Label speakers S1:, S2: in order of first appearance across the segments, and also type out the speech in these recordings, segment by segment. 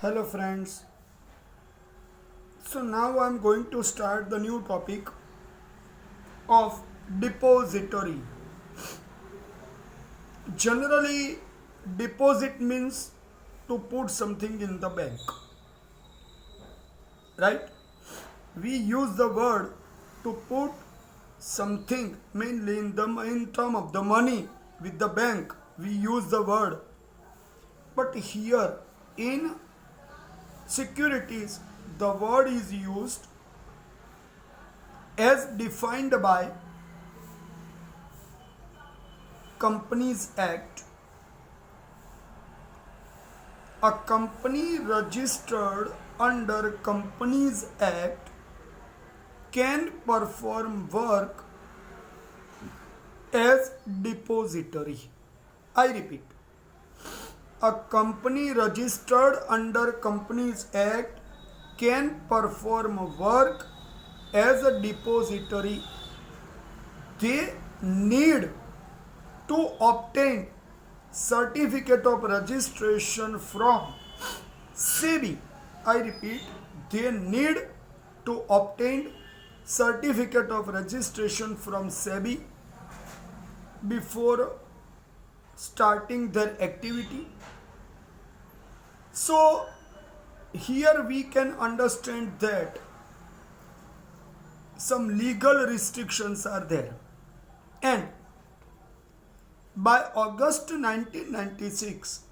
S1: Hello friends. So now I'm going to start the new topic of depository. Generally, deposit means to put something in the bank, right? We use the word to put something mainly in term of the money with the bank. We use the word, but here in securities, the word is used as defined by Companies Act. A company registered under Companies Act can perform work as depository. I repeat, a company registered under Companies Act can perform work as a depository. They need to obtain certificate of registration from SEBI. I repeat, they need to obtain certificate of registration from SEBI before starting their activity. So here we can understand that some legal restrictions are there, and by August 1996,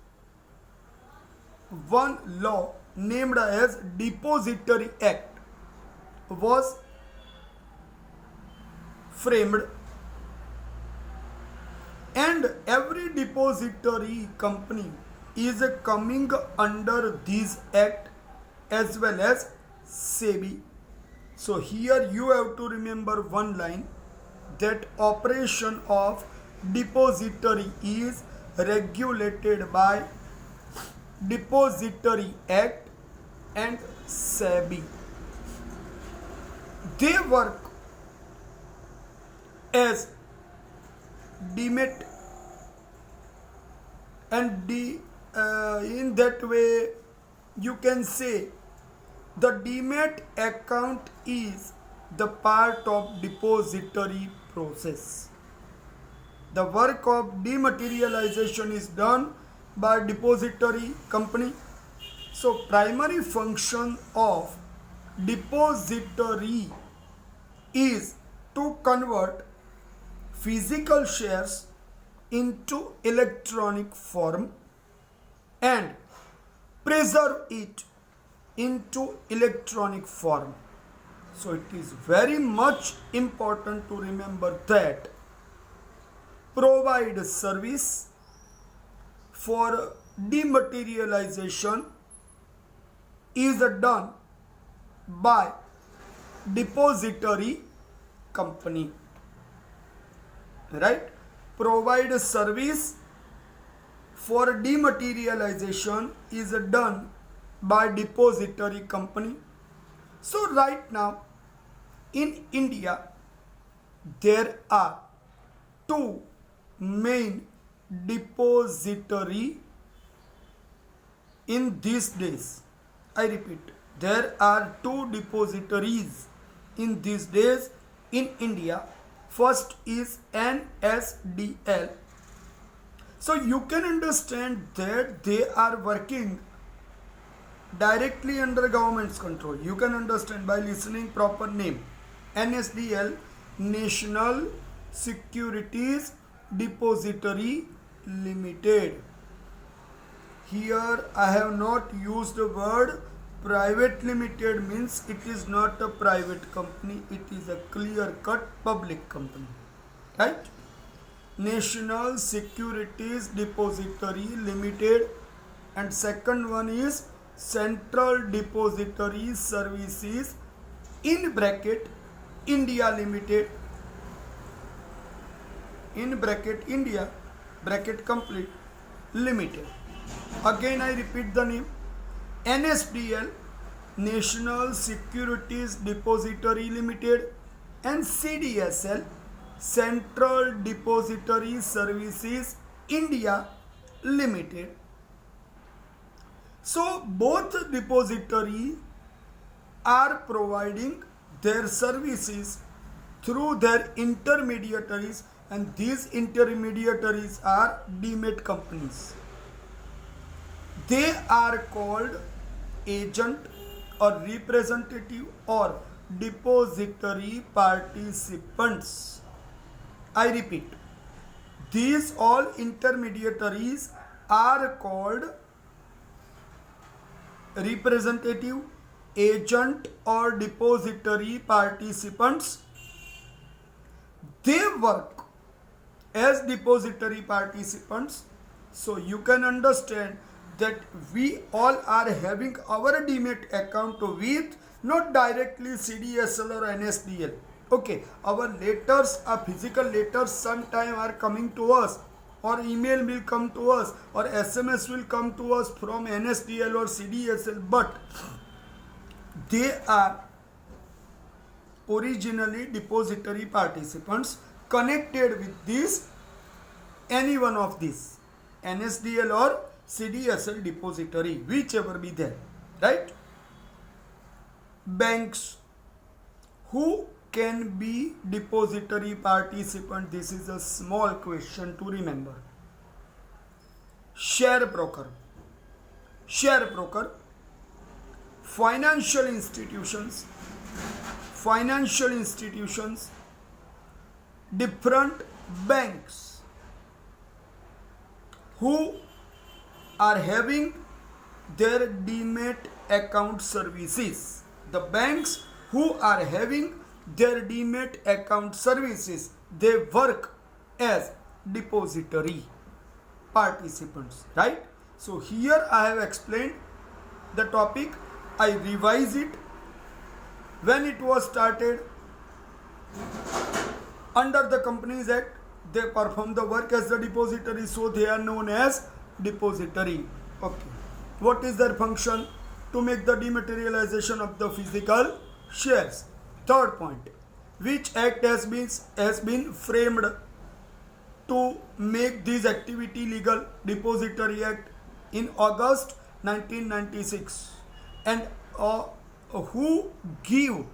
S1: one law named as Depository Act was framed, and every depository company is coming under this act as well as SEBI. So here you have to remember one line, that operation of depository is regulated by Depository Act and SEBI. They work as demat, and in that way you can say the demat account is the part of depository process. The work of dematerialization is done by depository company. So primary function of depository is to convert physical shares into electronic form and preserve it into electronic form. So it is very much important to remember that provide service for dematerialization is done by depository company, right? Provide service for dematerialization is done by depository company. So right now in India there are two main depository in these days. I repeat, there are two depositories in these days in India. First is NSDL. So you can understand that they are working directly under government's control. You can understand by listening proper name. NSDL, National Securities Depository Limited. Here I have not used the word private limited, means it is not a private company, it is a clear cut public company, right? National Securities Depository Limited, and second one is Central Depository Services in bracket India Limited, in bracket India bracket complete limited. Again I repeat the name, NSDL, National Securities Depository Limited, and CDSL, Central Depository Services India Limited. So both depository are providing their services through their intermediaries, and these intermediaries are demat companies. They are called agent or representative or depository participants. I repeat, these all intermediaries are called representative, agent or depository participants. They work as depository participants. So you can understand that we all are having our demat account with not directly CDSL or NSDL. Okay, our letters, our physical letters sometime are coming to us, or email will come to us, or SMS will come to us from NSDL or CDSL, but they are originally depository participants connected with this, any one of these, NSDL or CDSL depository, whichever be there, right? Banks, who can be depository participant? This is a small question to remember. Share broker, financial institutions, different banks who are having their demat account services. The banks who are having their demat account services, they work as depository participants, right? So here I have explained the topic. I revise it. When it was started under the Companies Act, they perform the work as the depository, so they are known as depository. Okay, what is their function? To make the dematerialization of the physical shares. Third point, which act has been framed to make this activity legal? Depository Act in August 1996. And who give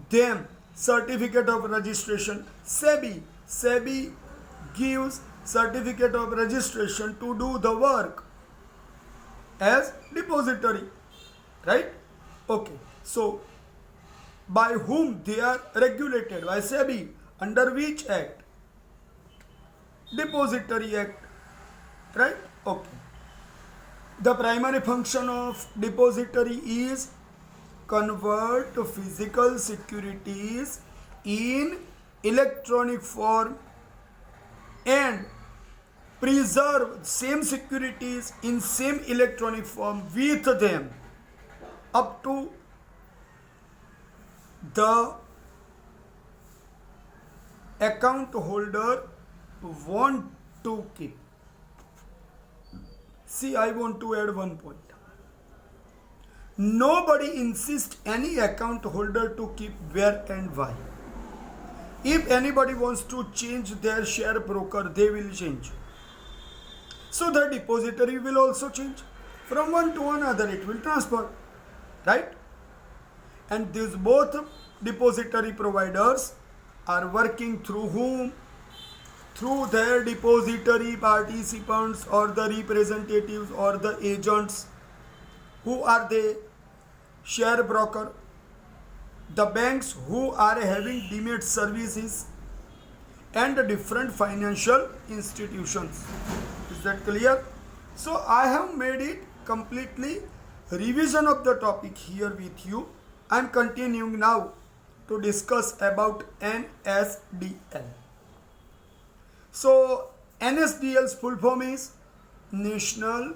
S1: them certificate of registration? SEBI gives certificate of registration to do the work as depository, right? Okay, so by whom they are regulated? By SEBI. Under which act? Depository Act, right? Okay. The primary function of depository is convert physical securities in electronic form and preserve same securities in same electronic form with them up to the account holder want to keep. See, I want to add one point. Nobody insists any account holder to keep where and why. If anybody wants to change their share broker, they will change. So the depository will also change. From one to another it will transfer, right? And these both depository providers are working through whom? Through their depository participants or the representatives or the agents. Who are they? Share broker, the banks who are having demat services, and different financial institutions. Is that clear? So I have made it completely revision of the topic here with you. I am continuing now to discuss about NSDL. So NSDL's full form is National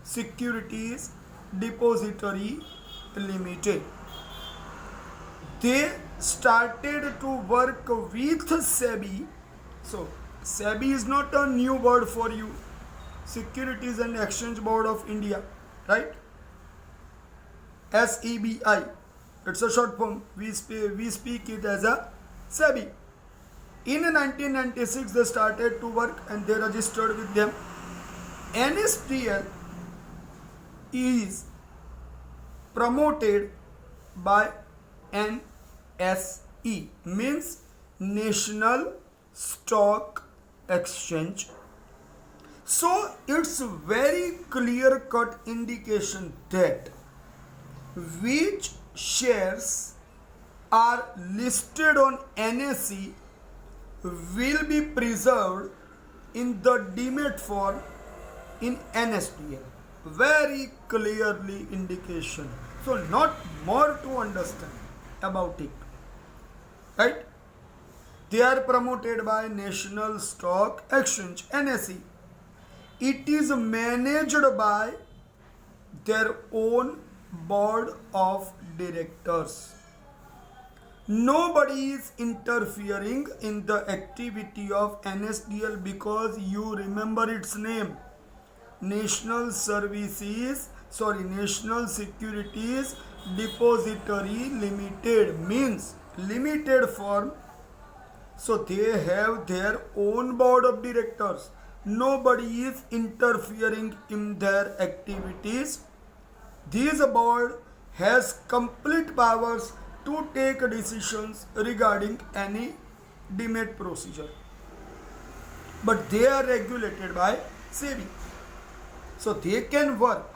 S1: Securities Depository Limited. They started to work with SEBI. So SEBI is not a new word for you. Securities and Exchange Board of India, right? SEBI. It's a short form. We speak it as a SEBI. In 1996, they started to work and they registered with them. NSDL is promoted by NSE, means National Stock Exchange. So it's very clear cut indication that which shares are listed on NSE will be preserved in the demat form in NSDL. Very clearly indication. So not more to understand about it. Right? They are promoted by National Stock Exchange, NSE. It is managed by their own board of directors. Nobody is interfering in the activity of NSDL because you remember its name. National Securities Depository Limited, means limited firm. So they have their own board of directors. Nobody is interfering in their activities. This board has complete powers to take decisions regarding any demat procedure. But they are regulated by SEBI. So they can work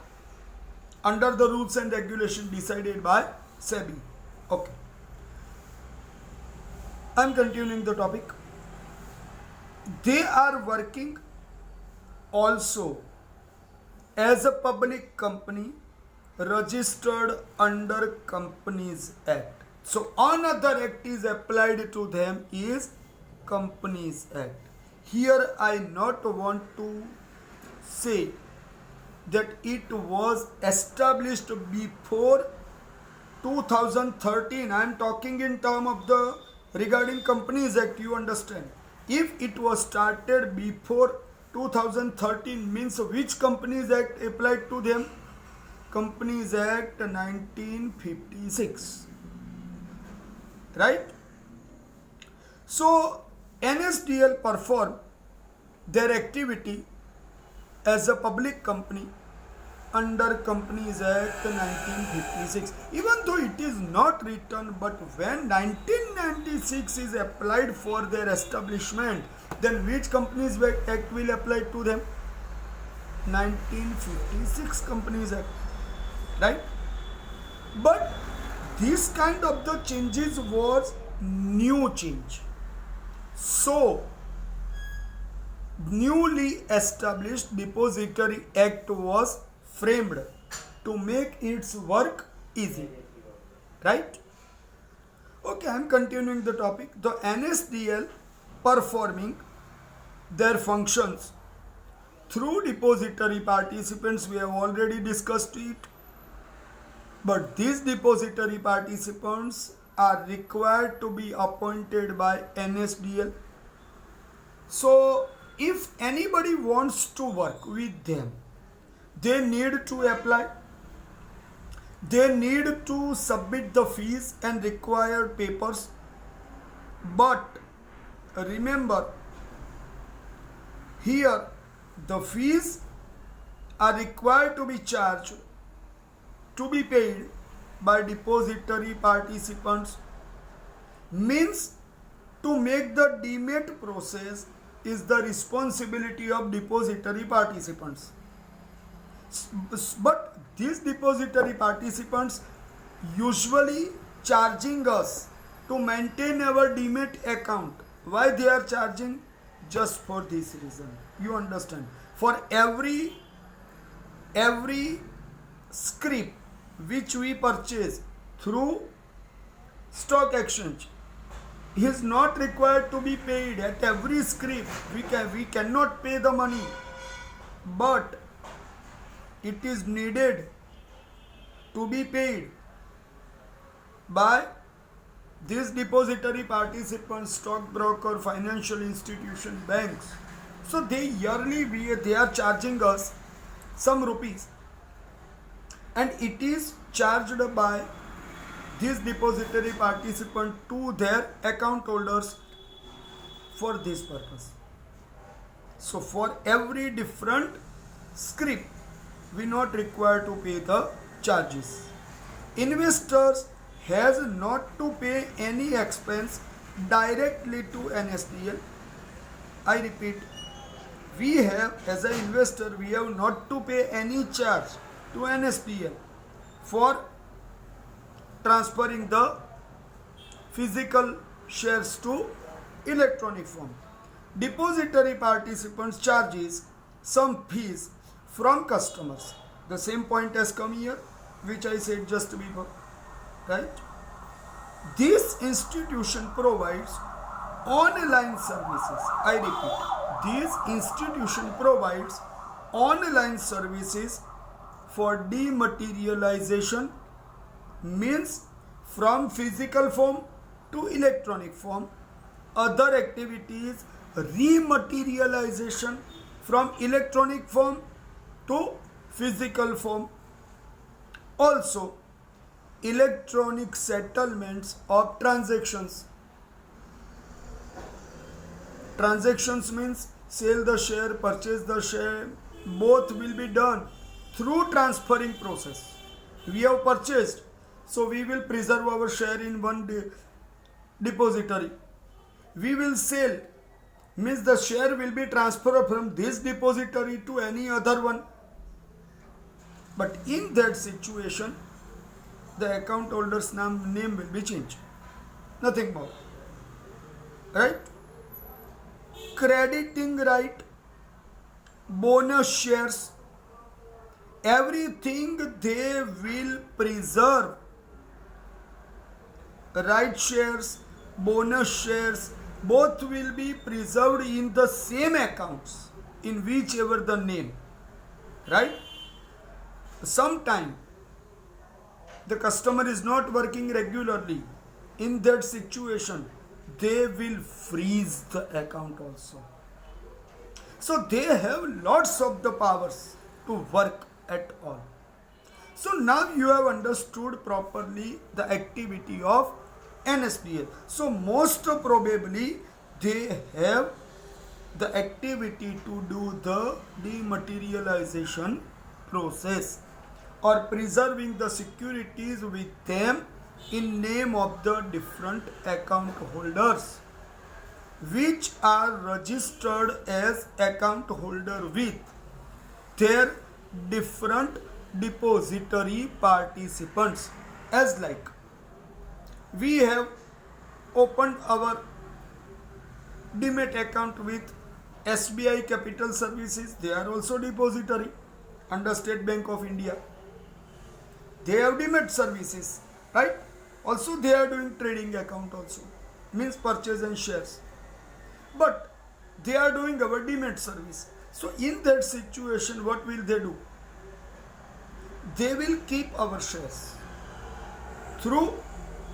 S1: under the rules and regulations decided by SEBI. Okay. I am continuing the topic. They are working also as a public company registered under Companies Act. So another act is applied to them is Companies Act. Here I not want to say that it was established before 2013. I am talking in terms of the regarding Companies Act, you understand. If it was started before 2013, means which Companies Act applied to them? Companies Act 1956. Right? So NSDL perform their activity as a public company under Companies Act 1956. Even though it is not written, but when 1996 is applied for their establishment, then which Companies Act will apply to them? 1956 Companies Act. Right? But this kind of the changes was new change. So newly established Depository Act was framed to make its work easy. Right? Okay, I am continuing the topic. The NSDL performing their functions through depository participants, we have already discussed it. But these depository participants are required to be appointed by NSDL. So if anybody wants to work with them, they need to apply. They need to submit the fees and required papers. But remember, here the fees are required to be charged, to be paid by depository participants. Means to make the demat process is the responsibility of depository participants. But these depository participants usually charging us to maintain our demat account. Why they are charging? Just for this reason. You understand? For every scrip which we purchase through stock exchange is not required to be paid at every scrip. We cannot pay the money, but it is needed to be paid by these depository participants, stockbroker, financial institution, banks. So they are charging us some rupees, and it is charged by this depository participant to their account holders for this purpose. So for every different scrip, we not required to pay the charges. Investors has not to pay any expense directly to NSDL. I repeat, we have, as an investor, we have not to pay any charge to NSDL for transferring the physical shares to electronic form. Depository participants charges some fees from customers. The same point has come here, which I said just before, right? This institution provides online services. I repeat, this institution provides online services for dematerialization, means from physical form to electronic form. Other activities, rematerialization from electronic form to physical form. Also, electronic settlements of transactions. Transactions means sell the share, purchase the share, both will be done through transferring process. We have purchased, so we will preserve our share in one depository. We will sell, means the share will be transferred from this depository to any other one. But in that situation, the account holder's name will be changed. Nothing more. Right? Crediting right, bonus shares, everything they will preserve. Right shares, bonus shares, both will be preserved in the same accounts, in whichever the name. Right? Sometime the customer is not working regularly. In that situation, they will freeze the account also. So they have lots of the powers to work at all. So now you have understood properly the activity of NSDL. So most probably they have the activity to do the dematerialization process or preserving the securities with them in name of the different account holders, which are registered as account holder with their different depository participants. As like we have opened our demat account with SBI Capital Services, they are also depository under State Bank of India. They have demat services, right? Also they are doing trading account also, means purchase and shares. But they are doing our demat service. So in that situation, what will they do? They will keep our shares through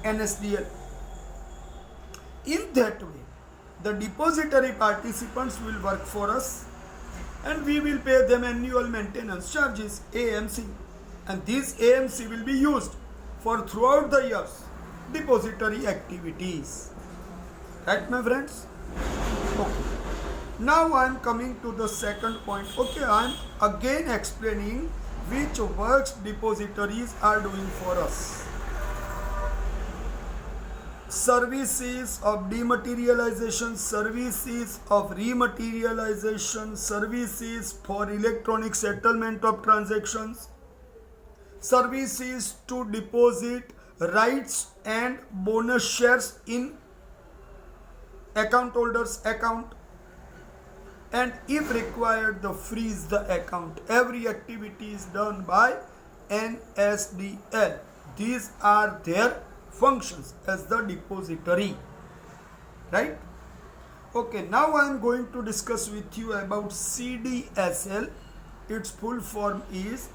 S1: NSDL. In that way, the depository participants will work for us and we will pay them annual maintenance charges, AMC. And this AMC will be used for throughout the years depository activities. Right, my friends? Okay. Now I am coming to the second point. Okay, I am again explaining which works depositories are doing for us. Services of dematerialization, services of rematerialization, services for electronic settlement of transactions, services to deposit rights and bonus shares in account holders account, and if required the freeze the account. Every activity is done by NSDL. These are their functions as the depository, right? Okay, now I am going to discuss with you about CDSL. Its full form is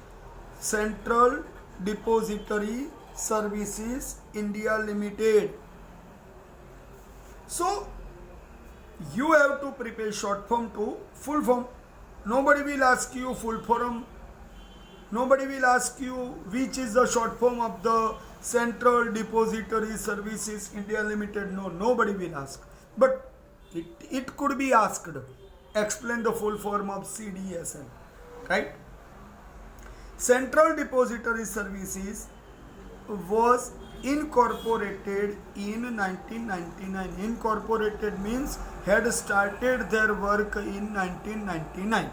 S1: Central Depository Services India Limited. So you have to prepare short form to full form. Nobody will ask you full form. Nobody will ask you which is the short form of the Central Depository Services India Limited. No, nobody will ask. But it could be asked. Explain the full form of CDSL. Right? Central Depository Services was incorporated in 1999. Incorporated means had started their work in 1999,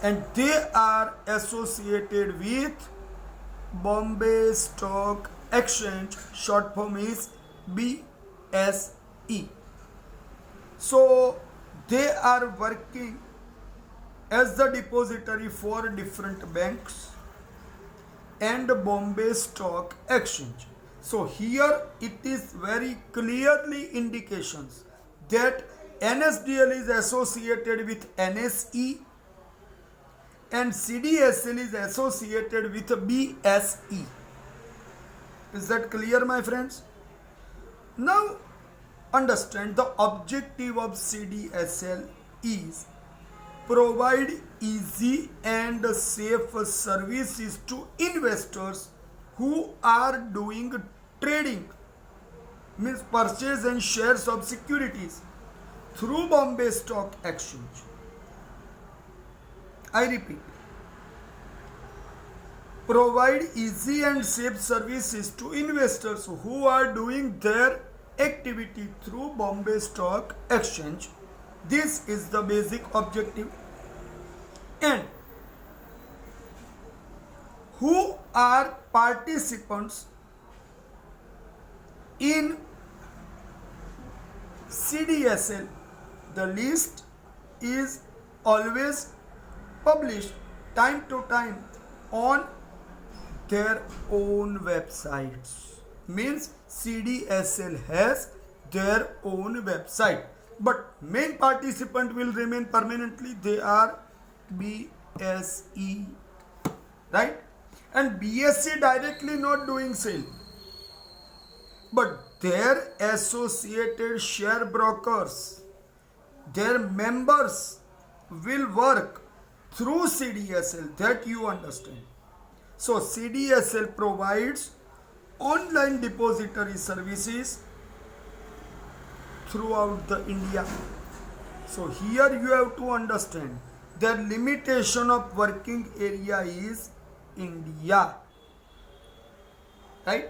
S1: and they are associated with Bombay Stock Exchange. Short form is BSE. So they are working as the depository for different banks and Bombay Stock Exchange. So here it is very clearly indications that NSDL is associated with NSE and CDSL is associated with BSE. Is that clear, my friends? Now understand the objective of CDSL is provide easy and safe services to investors who are doing trading, means purchase and shares of securities through Bombay Stock Exchange. I repeat, provide easy and safe services to investors who are doing their activity through Bombay Stock Exchange. This is the basic objective. And who are participants in CDSL? The list is always published time to time on their own websites. Means CDSL has their own website, but main participant will remain permanently. They are BSE, right? And BSE directly not doing sale, but their associated share brokers, their members will work through CDSL, that you understand. So CDSL provides online depository services throughout the India. So here you have to understand the limitation of working area is India, right?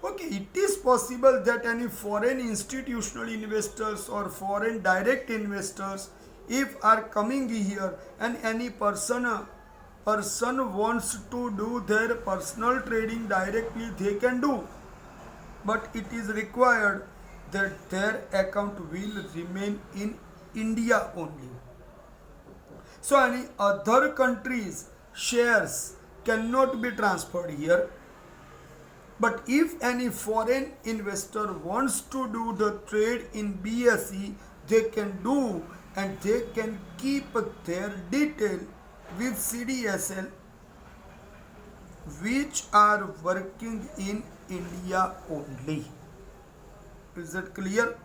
S1: Okay, it is possible that any foreign institutional investors or foreign direct investors, if are coming here and any person wants to do their personal trading directly, they can do, but it is required that their account will remain in India only. So any other countries shares cannot be transferred here. But if any foreign investor wants to do the trade in BSE, they can do, and they can keep their detail with CDSL, which are working in India only. Is that clear?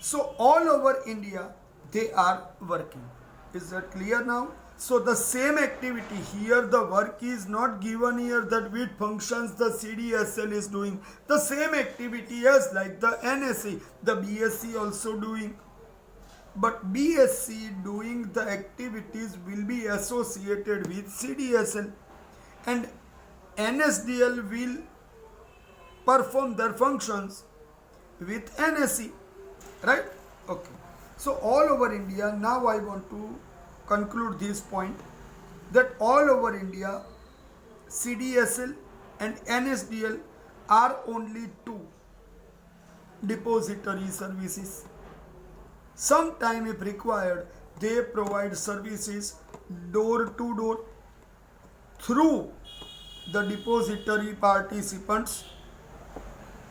S1: So all over India they are working. Is that clear now? So the same activity here, the work is not given here that which functions the CDSL is doing. The same activity as like the NSE, the BSE also doing. But BSE doing the activities will be associated with CDSL, and NSDL will perform their functions with NSE, right? Okay. So all over India, now I want to conclude this point that all over India CDSL and NSDL are only two depository services. Sometime if required, they provide services door to door through the depository participants.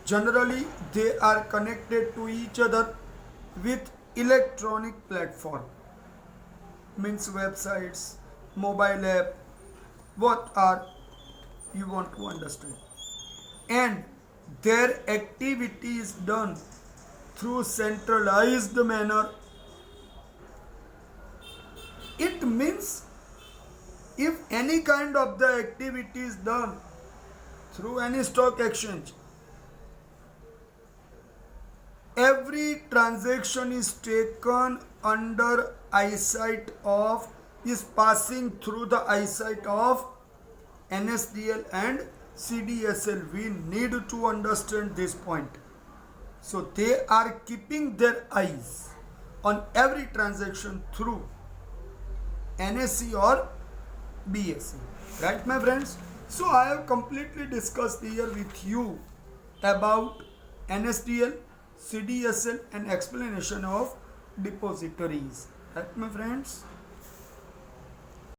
S1: Generally they are connected to each other with electronic platform, means websites, mobile app, what are you want to understand, and their activity is done through centralized manner. It means if any kind of the activity is done through any stock exchange, every transaction is taken under eyesight of, is passing through the eyesight of NSDL and CDSL, we need to understand this point. So they are keeping their eyes on every transaction through NSE or BSE. Right, my friends? So I have completely discussed here with you about NSDL, CDSL and explanation of depositories. Right, my friends?